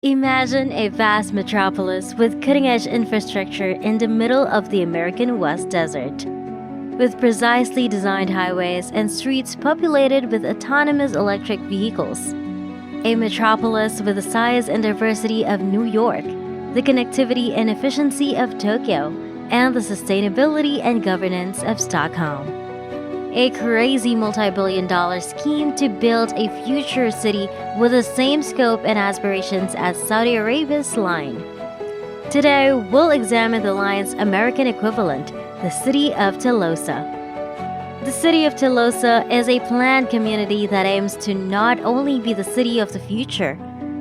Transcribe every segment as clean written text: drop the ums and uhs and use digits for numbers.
Imagine a vast metropolis with cutting-edge infrastructure in the middle of the American West Desert. With precisely designed highways and streets populated with autonomous electric vehicles. A metropolis with the size and diversity of New York, the connectivity and efficiency of Tokyo, and the sustainability and governance of Stockholm. A crazy multi-billion-dollar scheme to build a future city with the same scope and aspirations as Saudi Arabia's line. Today, we'll examine the line's American equivalent, the city of Telosa. The city of Telosa is a planned community that aims to not only be the city of the future,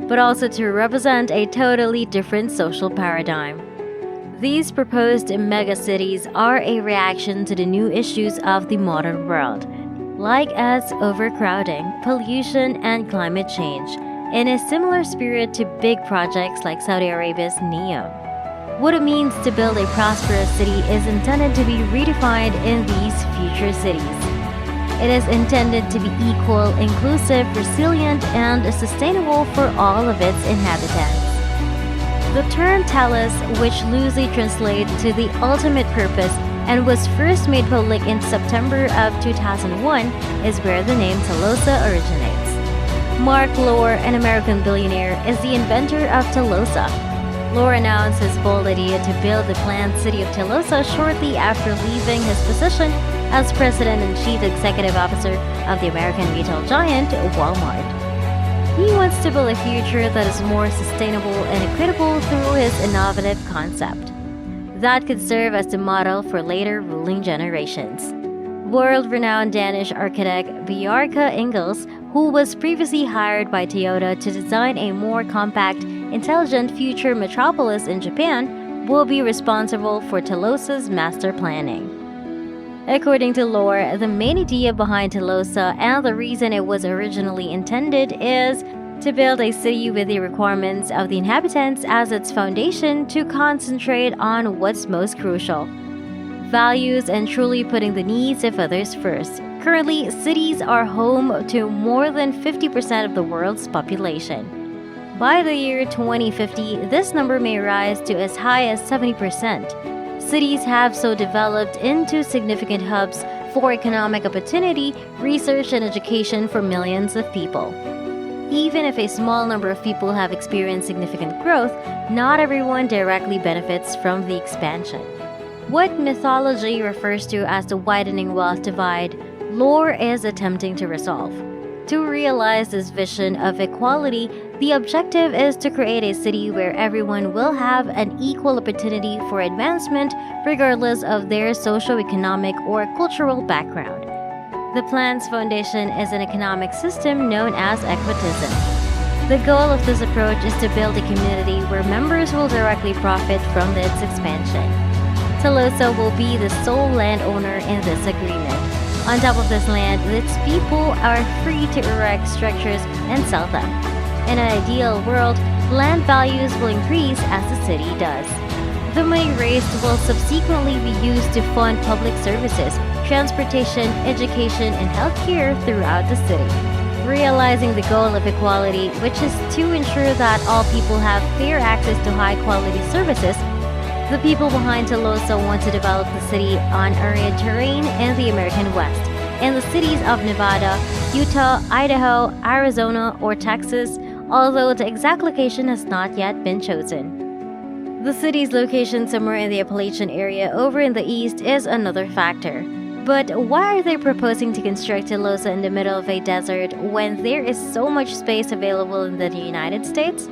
but also to represent a totally different social paradigm. These proposed megacities are a reaction to the new issues of the modern world, like as overcrowding, pollution, and climate change, in a similar spirit to big projects like Saudi Arabia's NEOM. What it means to build a prosperous city is intended to be redefined in these future cities. It is intended to be equal, inclusive, resilient, and sustainable for all of its inhabitants. The term Telos, which loosely translates to the ultimate purpose and was first made public in September of 2001, is where the name Telosa originates. Mark Lohr, an American billionaire, is the inventor of Telosa. Lohr announced his bold idea to build the planned city of Telosa shortly after leaving his position as president and chief executive officer of the American retail giant Walmart. He wants to build a future that is more sustainable and equitable through his innovative concept that could serve as the model for later ruling generations. World-renowned Danish architect Bjarke Ingels, who was previously hired by Toyota to design a more compact, intelligent future metropolis in Japan, will be responsible for Telosa's master planning. According to Lohr, the main idea behind Telosa and the reason it was originally intended is to build a city with the requirements of the inhabitants as its foundation to concentrate on what's most crucial: values and truly putting the needs of others first. Currently, cities are home to more than 50% of the world's population. By the year 2050, this number may rise to as high as 70%. Cities have so developed into significant hubs for economic opportunity, research, and education for millions of people. Even if a small number of people have experienced significant growth, not everyone directly benefits from the expansion. What mythology refers to as the widening wealth divide, Lohr is attempting to resolve. To realize this vision of equality, the objective is to create a city where everyone will have an equal opportunity for advancement regardless of their socio-economic or cultural background. The plan's foundation is an economic system known as equitism. The goal of this approach is to build a community where members will directly profit from its expansion. Telosa will be the sole landowner in this agreement. On top of this land, its people are free to erect structures and sell them. In an ideal world, land values will increase as the city does. The money raised will subsequently be used to fund public services, transportation, education, and healthcare throughout the city. Realizing the goal of equality, which is to ensure that all people have fair access to high-quality services, the people behind Telosa want to develop the city on arid terrain in the American West, in the cities of Nevada, Utah, Idaho, Arizona, or Texas, although the exact location has not yet been chosen. The city's location somewhere in the Appalachian area over in the east is another factor. But why are they proposing to construct Telosa in the middle of a desert when there is so much space available in the United States?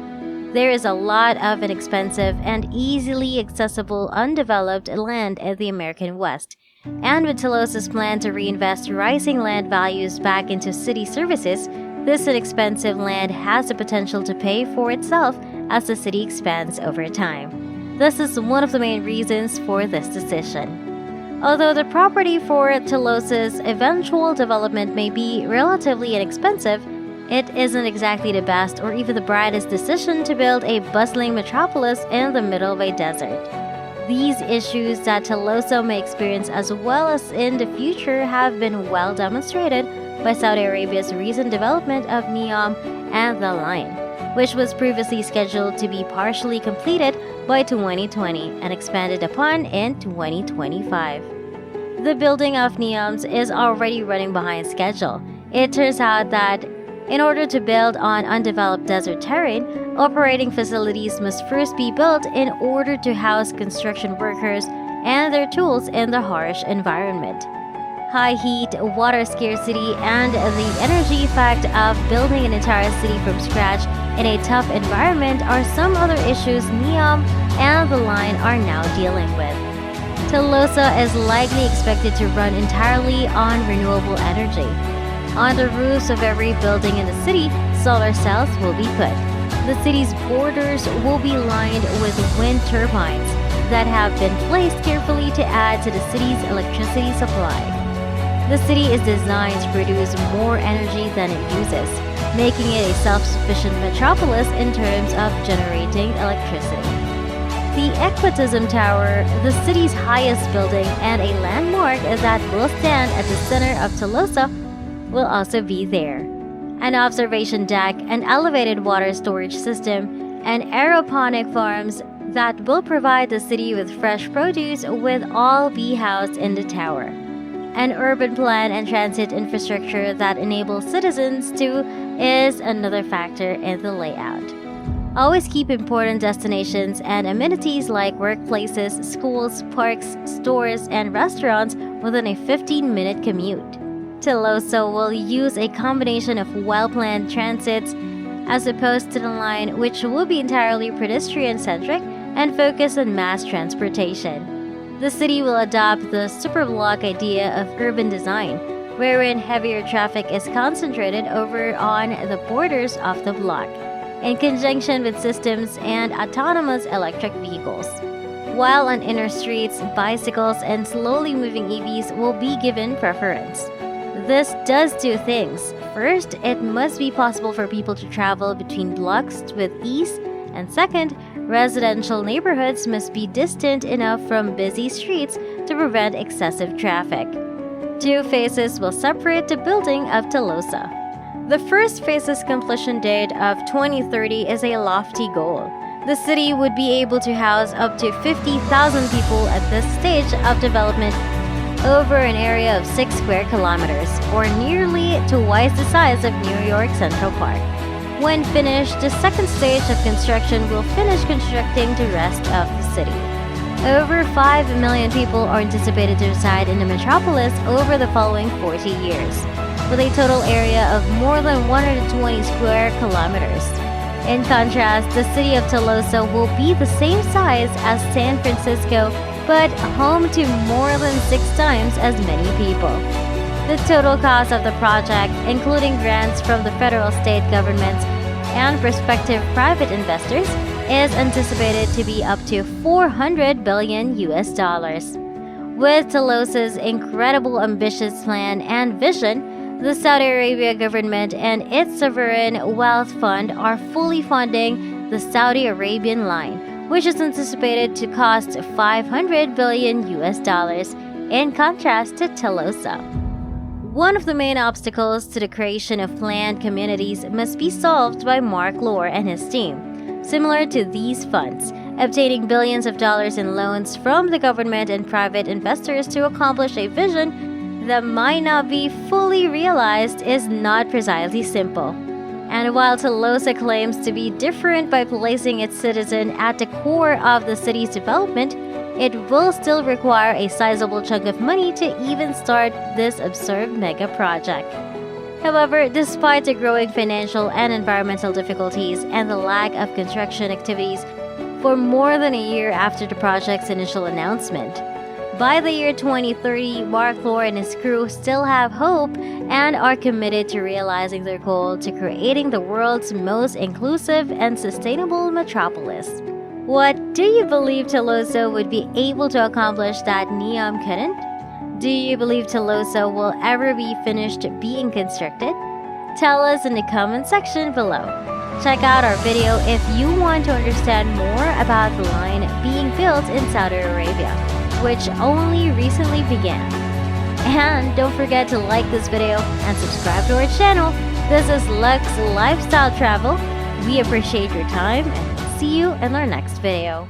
There is a lot of inexpensive and easily accessible undeveloped land in the American West. And with Telosa's plan to reinvest rising land values back into city services, this inexpensive land has the potential to pay for itself as the city expands over time. This is one of the main reasons for this decision. Although the property for Telosa's eventual development may be relatively inexpensive, it isn't exactly the best or even the brightest decision to build a bustling metropolis in the middle of a desert. These issues that Telosa may experience as well as in the future have been well demonstrated by Saudi Arabia's recent development of NEOM and the line. which was previously scheduled to be partially completed by 2020 and expanded upon in 2025. The building of NEOMs is already running behind schedule. It turns out that in order to build on undeveloped desert terrain, operating facilities must first be built in order to house construction workers and their tools in the harsh environment. High heat, water scarcity, and the energy effect of building an entire city from scratch in a tough environment are some other issues NEOM and the line are now dealing with. Telosa is likely expected to run entirely on renewable energy. On the roofs of every building in the city, solar cells will be put. The city's borders will be lined with wind turbines that have been placed carefully to add to the city's electricity supply. The city is designed to produce more energy than it uses, making it a self-sufficient metropolis in terms of generating electricity. The Equitism Tower, the city's highest building and a landmark that will stand at the center of Telosa, will also be there. An observation deck, an elevated water storage system, and aeroponic farms that will provide the city with fresh produce will all be housed in the tower. An urban plan and transit infrastructure that enables citizens to is another factor in the layout. Always keep important destinations and amenities like workplaces, schools, parks, stores, and restaurants within a 15-minute commute. Telosa will use a combination of well-planned transits as opposed to the line, which will be entirely pedestrian-centric and focus on mass transportation. The city will adopt the superblock idea of urban design, wherein heavier traffic is concentrated over on the borders of the block, in conjunction with systems and autonomous electric vehicles. While on inner streets, bicycles and slowly moving EVs will be given preference. This does two things. First, it must be possible for people to travel between blocks with ease, and second, residential neighborhoods must be distant enough from busy streets to prevent excessive traffic. Two phases will separate the building of Telosa. The first phase's completion date of 2030 is a lofty goal. The city would be able to house up to 50,000 people at this stage of development over an area of 6 square kilometers, or nearly twice the size of New York Central Park. When finished, the second stage of construction will finish constructing the rest of the city. Over 5 million people are anticipated to reside in the metropolis over the following 40 years, with a total area of more than 120 square kilometers. In contrast, the city of Telosa will be the same size as San Francisco, but home to more than 6 times as many people. The total cost of the project, including grants from the federal, state governments, and prospective private investors, is anticipated to be up to $400 billion. With Telosa's incredible ambitious plan and vision, the Saudi Arabia government and its sovereign wealth fund are fully funding the Saudi Arabian line, which is anticipated to cost $500 billion in contrast to Telosa. One of the main obstacles to the creation of planned communities must be solved by Mark Lohr and his team. Similar to these funds, obtaining billions of dollars in loans from the government and private investors to accomplish a vision that might not be fully realized is not precisely simple. And while Telosa claims to be different by placing its citizen at the core of the city's development, it will still require a sizable chunk of money to even start this absurd mega project. However, despite the growing financial and environmental difficulties and the lack of construction activities for more than a year after the project's initial announcement, by the year 2030, Mark Lohr and his crew still have hope and are committed to realizing their goal to creating the world's most inclusive and sustainable metropolis. What do you believe Telosa would be able to accomplish that NEOM couldn't? Do you believe Telosa will ever be finished being constructed? Tell us in the comment section below. Check out our video if you want to understand more about the line being built in Saudi Arabia, which only recently began. And don't forget to like this video and subscribe to our channel. This is Lux Lifestyle Travel. We appreciate your time and see you in our next video.